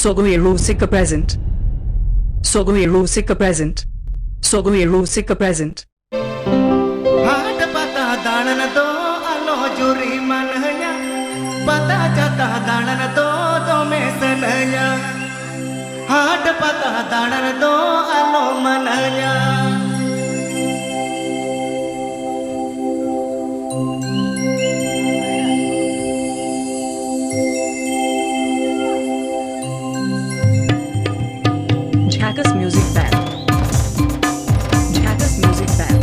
Sogai Rusika present. Sogai Rusika present. Sogai Rusika present. Hada pata danan to alo juri manhanya. Pata jata danan to mesananya. Hada pata danan to alo manhanya. Jhakas music band. Jhakas music band.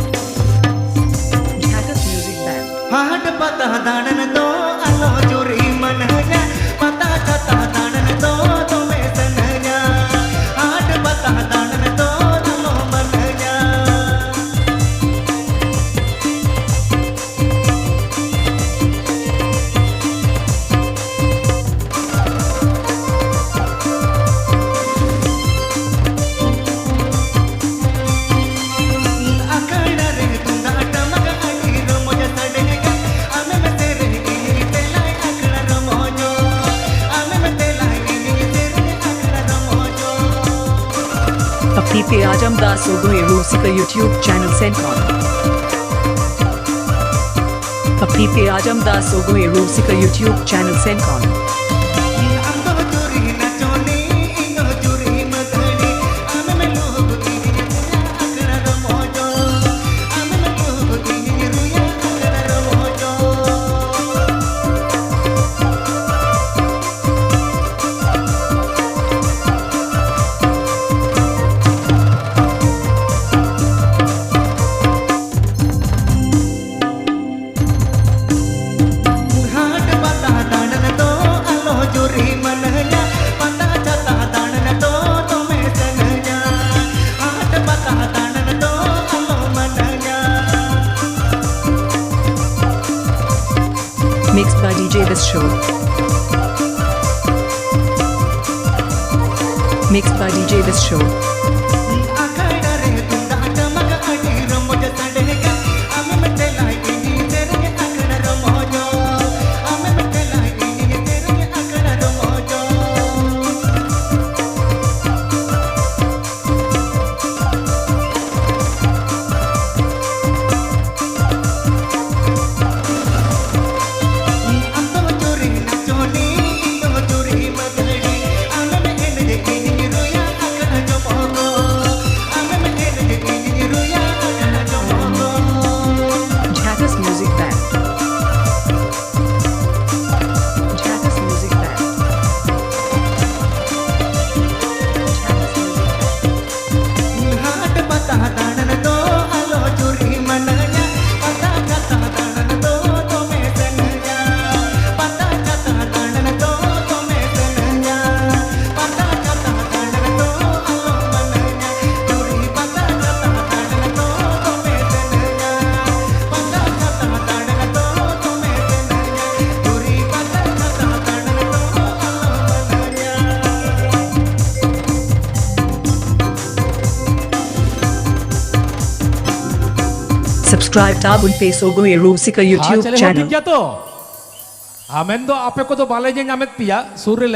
Jhakas music band. Hada pata danan to alo juri manhanya. Pata jata danan to mesananya. Hada pata danan to alo manhanya. P. Ajamdas Sogai Rusika YouTube channel Sencon. P. Ajamdas Sogai Rusika YouTube channel Sencon. Mixed by DJ Biswa. Mixed by DJ Biswa. Subscribe tabun pe Sogai Rusika YouTube channel. Amen do ape ko to balai je nyamet pia surre